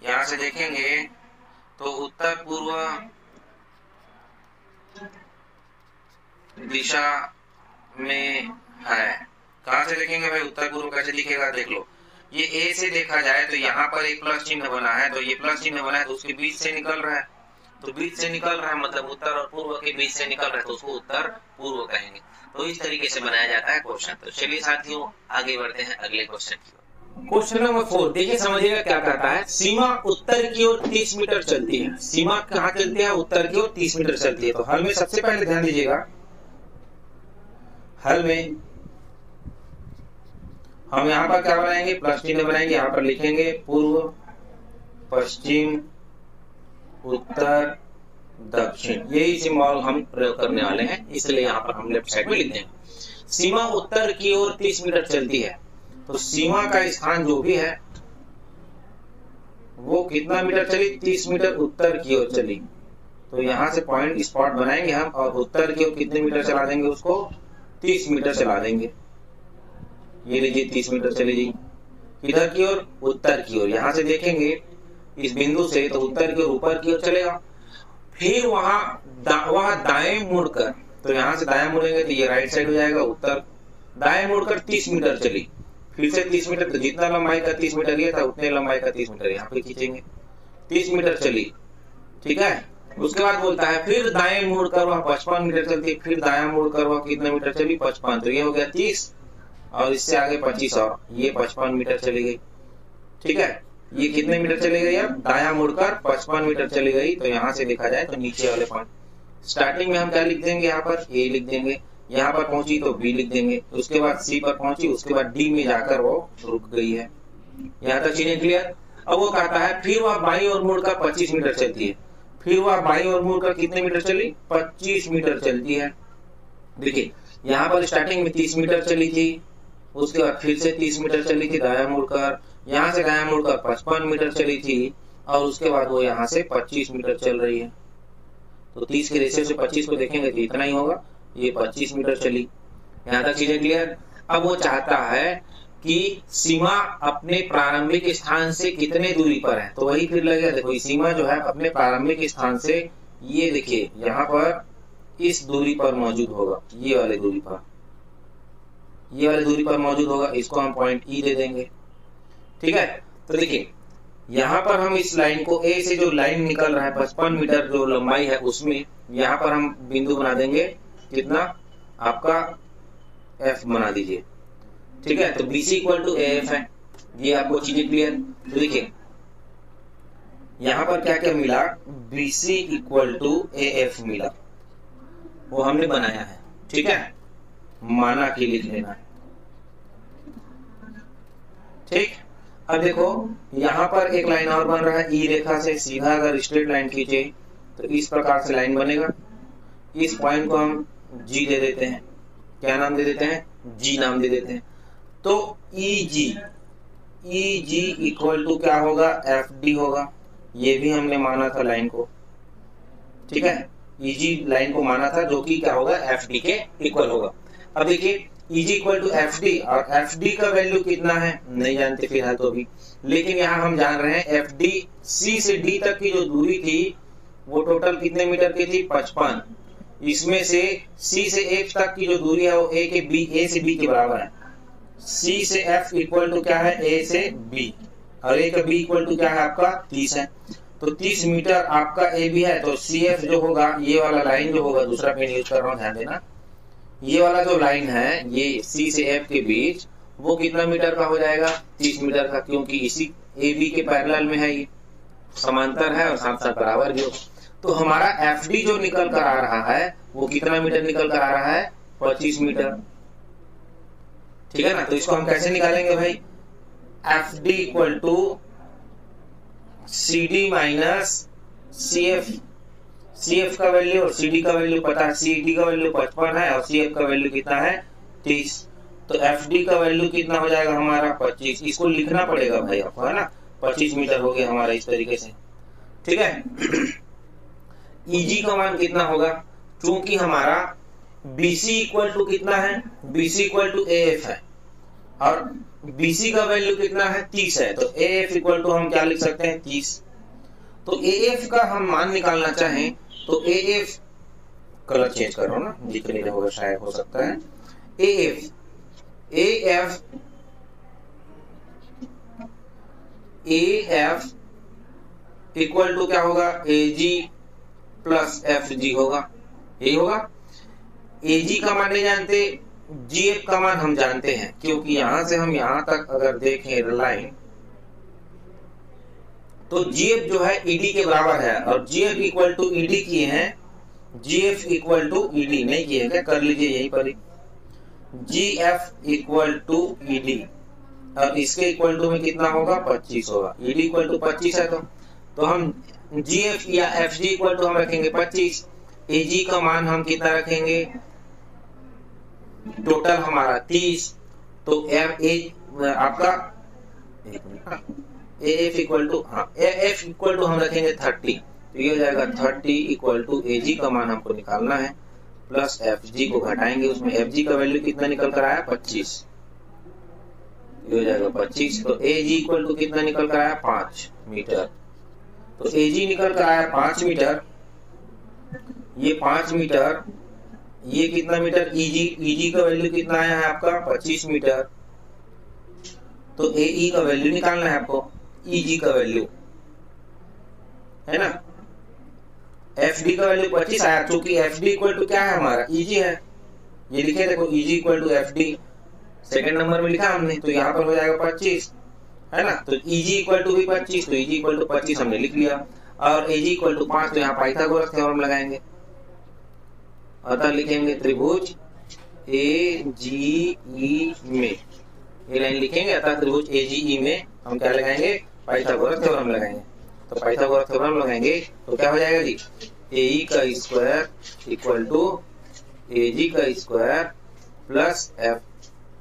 Speaker 2: यहां से देखेंगे तो उत्तर पूर्व दिशा में है। कहां से देखेंगे भाई, उत्तर पूर्व कैसे दिखेगा, देख लो। ये ए से देखा जाए तो यहाँ पर एक प्लस चिन्ह बना है, तो ये प्लस चिन्ह बना है तो उसके बीच से निकल रहा है, तो बीच से निकल रहा है मतलब उत्तर और पूर्व के बीच से निकल रहा है, तो उसको उत्तर पूर्व कहेंगे। तो इस तरीके से बनाया जाता है क्वेश्चन। तो चलिए साथियों आगे बढ़ते हैं अगले क्वेश्चन की ओर। क्वेश्चन नंबर 4 देखिए, समझिएगा क्या कहता है। सीमा उत्तर की ओर 30 मीटर चलती है। सीमा कहाँ चलती है? उत्तर की ओर 30 मीटर चलती है। तो हल में सबसे पहले ध्यान दीजिएगा, हल में हम यहाँ पर क्या बनाएंगे? प्लस चिन्ह बनाएंगे। यहाँ पर लिखेंगे पूर्व, पश्चिम, उत्तर, दक्षिण। यही सिंबल हम प्रयोग करने वाले हैं, इसलिए यहाँ पर हम लेफ्ट साइड में लिखते हैं। सीमा उत्तर की ओर 30 मीटर चलती है, तो सीमा का स्थान जो भी है वो कितना मीटर चली? 30 मीटर उत्तर की ओर चली। तो यहाँ से पॉइंट स्पॉट बनाएंगे हम, और उत्तर की ओर कितने मीटर चला देंगे? उसको 30 मीटर चला देंगे। ये लीजिए 30 मीटर चली गई। किधर की ओर? उत्तर की ओर। यहाँ से देखेंगे इस बिंदु से, तो उत्तर की ओर ऊपर की ओर चलेगा। फिर वहां दाएं मुड़कर, तो यहाँ से दाएं मुड़ेंगे तो ये राइट साइड हो जाएगा उत्तर। दाएं मुड़कर 30 मीटर चली, फिर से 30 मीटर, तो जितना लंबाई का 30 मीटर ये था उतने लंबाई का 30 मीटर यहाँ पे खींचेंगे। 30 मीटर चली, ठीक है। उसके बाद बोलता है फिर दाएं मुड़कर वह 55 मीटर चलती है। फिर दायां मुड़कर वह कितने मीटर चली? 55। तो ये हो गया 30, और इससे आगे 25, और ये 55 मीटर चली गई, ठीक है। ये कितने मीटर चली गई? अब दायां मुड़कर 55 मीटर चली गई। तो यहाँ से देखा जाए तो नीचे वाले पॉइंट, स्टार्टिंग में हम क्या लिख देंगे? यहाँ पर ए लिख देंगे। यहाँ पर पहुंची तो बी लिख देंगे। उसके बाद सी पर पहुंची, उसके बाद डी में जाकर वो रुक गई है। यहाँ तक चीजें क्लियर? अब वो कहता है फिर वह बाईं ओर मुड़कर 25 मीटर चलती है। फिर वह बाईं ओर मुड़कर कितने मीटर चली? 25 मीटर चलती है। देखिए यहाँ पर स्टार्टिंग में 30 मीटर चली थी, उसके बाद फिर से 30 मीटर चली थी दायां मुड़कर। यहाँ से दायां मुड़कर 55 मीटर चली थी, और उसके बाद वो यहाँ से 25 मीटर चल रही है। तो 30 के रेशियो से 25 को देखेंगे तो इतना ही होगा, ये 25 मीटर चली। यहाँ तक चीजें क्लियर? अब वो चाहता है कि सीमा अपने प्रारंभिक स्थान से कितने दूरी पर है। तो वही फिर लगेगा, देखो सीमा जो है अपने प्रारंभिक स्थान से, ये देखिए यहाँ पर इस दूरी पर मौजूद होगा, ये वाली दूरी पर, ये वाली दूरी पर मौजूद होगा। इसको हम पॉइंट ई दे देंगे, ठीक है। तो देखिए यहाँ पर हम इस लाइन को, ए से जो लाइन निकल रहा है 55 मीटर जो लंबाई है, उसमें यहाँ पर हम बिंदु बना देंगे कितना? आपका एफ बना दीजिए, ठीक है। तो BC equal to A F है। ये आपको चीजें क्लियर? तो देखिए यहाँ पर क्या क्या मिला? BC equal to A F मिला, वो हमने बनाया है, ठीक है। माना कि लिख लेना, ठीक। अब देखो यहाँ पर एक लाइन और बन रहा है, ई रेखा से सीधा अगर स्ट्रेट लाइन खींचे तो इस प्रकार से लाइन बनेगा। इस पॉइंट को हम जी दे देते हैं। क्या नाम दे देते हैं? जी नाम दे देते हैं। तो ई जी इक्वल टू क्या होगा? एफ डी होगा। ये भी हमने माना था लाइन को, ठीक है। ई जी लाइन को माना था, जो कि क्या होगा? एफ डी के इक्वल होगा। अब देखिए Eg equal to F D, और एफ डी का वैल्यू कितना है नहीं जानते फिलहाल तो भी, लेकिन यहाँ हम जान रहे हैं एफ डी सी से डी तक की जो दूरी थी वो टोटल कितने मीटर की थी? 55। इसमें से सी से एफ तक की जो दूरी है वो ए से बी के बराबर है। सी से एफ इक्वल टू क्या है? ए से बी, और ए का बी इक्वल टू क्या है आपका? 30 है। तो 30 मीटर आपका ए बी है। तो सी एफ जो होगा, ये वाला लाइन जो होगा, दूसरा पेन यूज कर रहा हूँ ध्यान देना, ये वाला जो लाइन है ये सी से एफ के बीच, वो कितना मीटर का हो जाएगा? 30 मीटर का, क्योंकि इसी ए बी के पैरेलल में है, ये समांतर है और साथ साथ बराबर भी हो। तो हमारा एफ डी जो निकल कर आ रहा है वो कितना मीटर निकल कर आ रहा है? 25 मीटर, ठीक है ना। तो इसको हम कैसे निकालेंगे भाई? F D equal to C D minus C F. C F का वैल्यू और सी डी का वैल्यू पता है, सी डी का वैल्यू 55 है और सी एफ का वैल्यू कितना है? 30। तो एफ डी का वैल्यू कितना हो जाएगा हमारा? 25। इसको लिखना पड़ेगा भाई आपको, है ना। 25 मीटर हो गया हमारा इस तरीके से, ठीक है। ईजी का मान कितना होगा? क्योंकि हमारा बीसी इक्वल टू कितना है? BC equal to A F है, और बीसी का वैल्यू कितना है? 30 है। तो ए एफ इक्वल टू हम क्या लिख सकते हैं? 30। तो ए एफ का हम मान निकालना चाहें तो ए एफ, कलर चेंज कर रहा हूं ना, दिख नहीं होगा शायद, हो सकता है। ए एफ इक्वल टू क्या होगा? ए जी प्लस एफ जी होगा, यही होगा। ए जी का मान नहीं जानते, जीएफ का मान हम जानते हैं, क्योंकि यहां से हम यहां तक अगर देखें लाइन, तो जीएफ जो है ईडी के बराबर है, और जीएफ इक्वल टू ईडी किए हैं, जीएफ इक्वल टू ईडी नहीं किए, क्या कर लीजिए यहीं पर ही, जीएफ इक्वल टू ईडी, और इसके इक्वल टू में कितना होगा 25 होगा, ईडी इक्वल टू 25 है, तो हम जीएफ या एफजी इक्वल टू हम रखेंगे 25, एजी का मान हम कितना रखेंगे, टोटल हमारा 30, तो एफ ए आपका एफ इक्वल टू, हाँ एफ इक्वल टू हम रखेंगे 30, तो ये हो जाएगा 30 इक्वल टू एजी का मान हमको निकालना है, प्लस एफजी को घटाएंगे, उसमें एफजी का वैल्यू कितना निकल कर आया 25, ये हो जाएगा 25, तो एजी इक्वल टू कितना निकल कर आया 5 मीटर, तो एजी निकल कर आया 5 मीटर, ये 5 मीटर, ये कितना मीटर, ईजी का वैल्यू कितना आया है आपका 25 मीटर, तो एई का वैल्यू निकालना है आपको, ईजी का वैल्यू है ना, एफडी का वैल्यू 25 आया, क्योंकि एफडी इक्वल टू क्या है हमारा ईजी है, ये लिखे देखो EG equal to FD second number में लिखा हमने, तो यहाँ पर हो जाएगा 25 है ना, तो ईजी इक्वल टू भी 25, तो ईजी इक्वल टू 25 हमने लिख लिया, और एजी इक्वल टू 5, तो यहाँ पाइथागोरस थ्योरम लगाएंगे, अतः लिखेंगे त्रिभुज ए जी ई में, ये लाइन लिखेंगे, अतः त्रिभुज ए जी ई में हम क्या लगाएंगे, पाइथागोरस थ्योरम लगाएंगे, तो पाइथागोरस थ्योरम लगाएंगे तो क्या हो जाएगा जी, एई का स्क्वायर इक्वल टू एजी का स्क्वायर प्लस एफ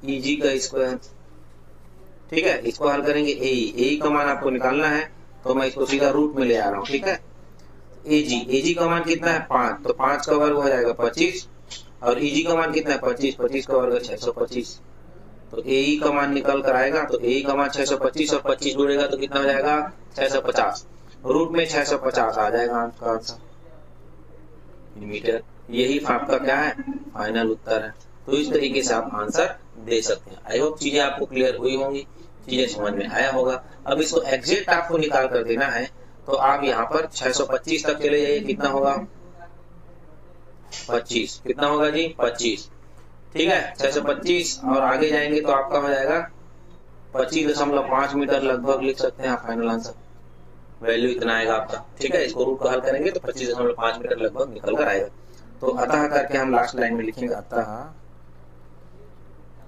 Speaker 2: ईजी का स्क्वायर, ठीक है, इसको हल करेंगे, एई का मान आपको निकालना है, तो मैं इसको सीधा रूट में ले आ रहा हूँ, ठीक है, एजी का मान कितना है 5, तो 5 का वर्ग हो जाएगा 25, और ईजी का मान कितना है 25, 25 का वर्ग 625, तो एई का मान निकल कर आएगा, तो एई का मान 625 और 25 जुड़ेगा तो कितना हो जाएगा 650, रूट में 650 आ जाएगा आपका आंसर मीटर, यही आपका क्या है फाइनल उत्तर है। तो इस तरीके से आप आंसर दे सकते हैं। आई होप चीजें आपको क्लियर हुई होंगी, चीजें समझ में आया होगा। अब इसको एग्जैक्ट आपको निकाल कर देना है, तो आप यहाँ पर 625 तक चले जाइए, कितना होगा 25, कितना होगा जी 25, ठीक है 625, और आगे जाएंगे तो आपका हो जाएगा 25.5 मीटर लगभग लिख सकते हैं आप फाइनल आंसर, वैल्यू इतना आएगा आपका, ठीक है। इसको रूट का हल करेंगे तो 25.5 मीटर लगभग निकल कर आएगा। तो अतः करके हम लास्ट लाइन में लिखेंगे, अतः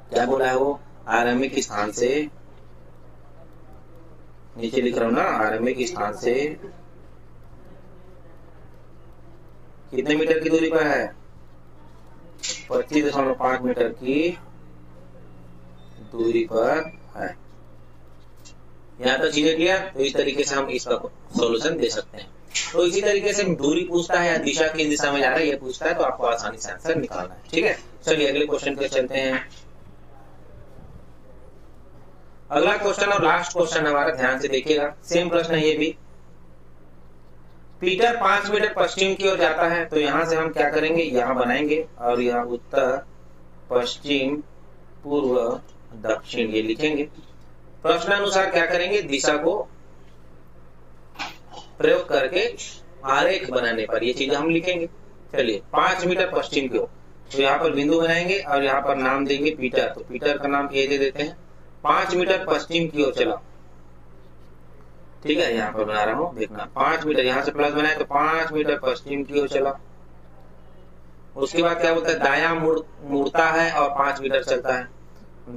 Speaker 2: क्या बोला है वो, आरंभिक स्थान से, नीचे लिख रहा हूं ना, आरंभिक स्थान से कितने मीटर की दूरी पर है, 25.5 मीटर की दूरी पर है। यहाँ तो चीजें क्लियर। तो इस तरीके से हम इसका सॉल्यूशन दे सकते हैं। तो इसी तरीके से दूरी पूछता है या दिशा किस दिशा में जा रहा है ये पूछता है, तो आपको आसानी से आंसर निकालना है, ठीक है। चलिए अगले क्वेश्चन पे चलते हैं। अगला क्वेश्चन और लास्ट क्वेश्चन हमारा, ध्यान से देखिएगा, सेम प्रश्न है ये भी। पीटर 5 मीटर पश्चिम की ओर जाता है, तो यहां से हम क्या करेंगे, यहाँ बनाएंगे और यहाँ उत्तर पश्चिम पूर्व दक्षिण ये लिखेंगे। प्रश्न अनुसार क्या करेंगे, दिशा को प्रयोग करके आरेख बनाने पर ये चीजें हम लिखेंगे। चलिए 5 मीटर पश्चिम की ओर, तो यहाँ पर बिंदु बनाएंगे और यहाँ पर नाम देंगे पीटर, तो पीटर का नाम ए दे देते हैं। 5 मीटर पश्चिम की ओर चला, ठीक है, यहाँ पर बना रहा हूँ, देखना 5 मीटर, यहाँ से प्लस बनाए तो 5 मीटर पश्चिम की ओर चला। उसके बाद क्या होता है, दायां मुड़ता है और 5 मीटर चलता है।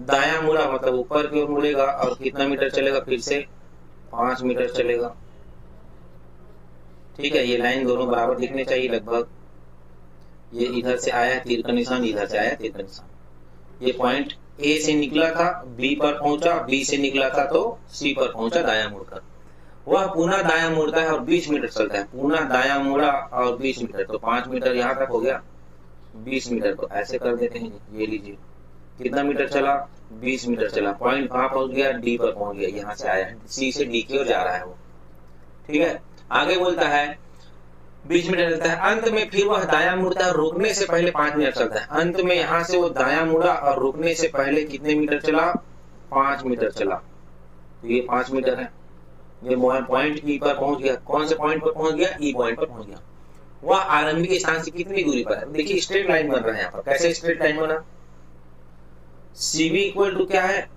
Speaker 2: दायां मुड़ा मतलब ऊपर की ओर मुड़ेगा और कितना मीटर चलेगा, फिर से 5 मीटर चलेगा, ठीक है। ये लाइन दोनों बराबर दिखने चाहिए लगभग। ये इधर से आया तीर का निशान, इधर से आया तीर का निशान। ये पॉइंट ए से निकला था, बी पर पहुंचा, बी से निकला था तो सी पर पहुंचा दायां मुड़कर। वह पुनः दायां मुड़ता है और 20 मीटर चलता है। पुनः दायां मुड़ा और 20 मीटर, तो 5 मीटर यहाँ तक हो गया, 20 मीटर को ऐसे कर देते हैं। ये लीजिए कितना मीटर चला, 20 मीटर चला। पॉइंट कहाँ पहुंच गया, डी पर पहुंच गया, यहाँ से आया, सी से डी की ओर जा रहा है वो, ठीक है। आगे बोलता है 20 मीटर चलता है। अंत में फिर वह दायां मुड़ता है, रुकने से पहले 5 मीटर चलता है। अंत में यहाँ से वो दायां मुड़ा और रुकने से पहले कितने मीटर चला, 5 मीटर चला। तो ये 5 मीटर है। ये पॉइंट ई पर पहुंच गया। कौन से पॉइंट पर पहुंच गया, ई पॉइंट पर पहुंच गया। वह आरंभिक स्थान से कितनी दूरी पर है। देखिए स्ट्रेट लाइन बन रहा है यहाँ पर। कैसे स्ट्रेट लाइन बना, सीबी इक्वल टू क्या है,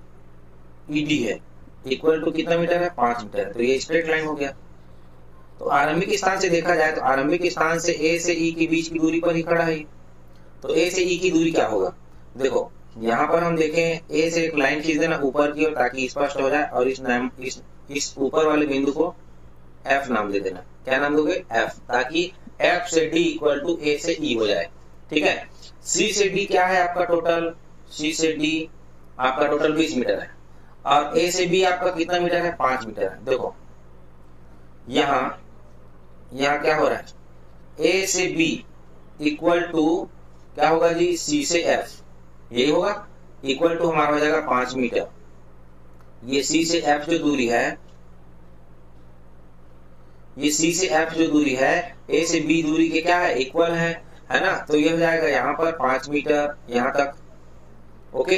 Speaker 2: ईडी है, इक्वल टू कितना मीटर है, 5 मीटर है। तो ये स्ट्रेट लाइन हो गया। तो आरंभिक स्थान से देखा जाए तो आरंभिक स्थान से ए से ई के बीच की दूरी पर ही खड़ा है। तो ए से ई की दूरी क्या होगा, देखो यहाँ पर हम देखें ए से एक लाइन खींच देना ऊपर की ओर ताकि स्पष्ट हो जाए, और इस ऊपर वाले बिंदु को एफ नाम दे देना। क्या नाम दोगे, एफ, ताकि एफ से डी इक्वल टू ए से ई हो जाए। ठीक है। सी से डी क्या है आपका टोटल, सी से डी आपका टोटल 20 मीटर है, और ए से बी आपका कितना मीटर है, 5 मीटर है। देखो यहाँ क्या हो रहा है, ए से बी इक्वल टू क्या होगा जी, सी से एफ, यही होगा, इक्वल टू हमारा हो जाएगा 5 मीटर। ये सी से एफ जो दूरी है, ये सी से एफ जो दूरी है ए से बी दूरी के क्या है, इक्वल है ना। तो ये हो जाएगा यहाँ पर 5 मीटर यहाँ तक, ओके,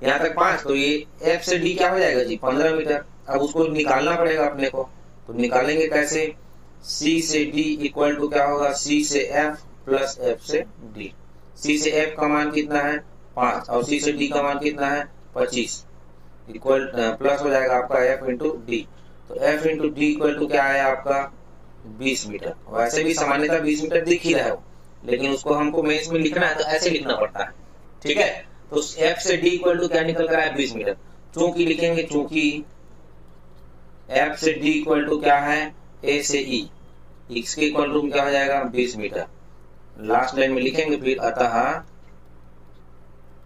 Speaker 2: यहाँ तक 5। तो ये एफ से डी क्या हो जाएगा जी, 15 मीटर। अब उसको निकालना पड़ेगा अपने को, तो निकालेंगे कैसे, सी से डी इक्वल टू क्या होगा, सी से एफ प्लस एफ से डी। सी से एफ का मान कितना है, 5, और सी से डी का मान कितना है, 25, इक्वल प्लस हो जाएगा आपका एफ इंटू डी। तो F into D equal to क्या है आपका 20 मीटर। वैसे भी सामान्यतः 20 मीटर दिख ही रहा है, लेकिन उसको हमको मेंस में लिखना है तो ऐसे लिखना पड़ता है। ठीक है। तो एफ से डी इक्वल टू क्या निकल कर आया, 20 मीटर। चूंकि लिखेंगे, चूंकि एफ से डी इक्वल टू क्या है, ए से ई, इसके इक्वल टू क्या हो जाएगा, 20 मीटर। लास्ट लाइन में लिखेंगे फिर, अतः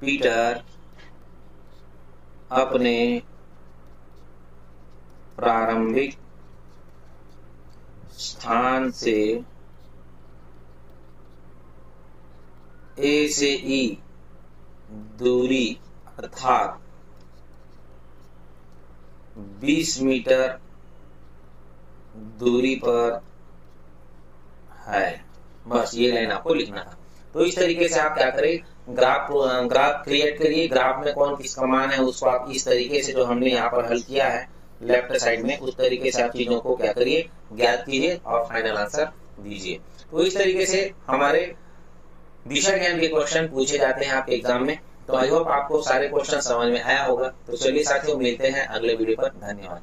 Speaker 2: पीटर अपने प्रारंभिक स्थान से ए से ई दूरी अर्थात 20 मीटर दूरी पर है। बस ये लाइन आपको लिखना था। तो इस तरीके से आप क्या करें, ग्राफ क्रिएट करिए। ग्राफ में कौन किसका मान है उसको आप इस तरीके से, जो हमने यहाँ पर हल किया है लेफ्ट साइड में, उस तरीके से आप चीजों को क्या करिए, ज्ञात कीजिए और फाइनल आंसर दीजिए। तो इस तरीके से हमारे दिशा ज्ञान के क्वेश्चन पूछे जाते हैं आपके एग्जाम में। तो आई होप आपको सारे क्वेश्चन समझ में आया होगा। तो चलिए साथियों, मिलते हैं अगले वीडियो पर। धन्यवाद।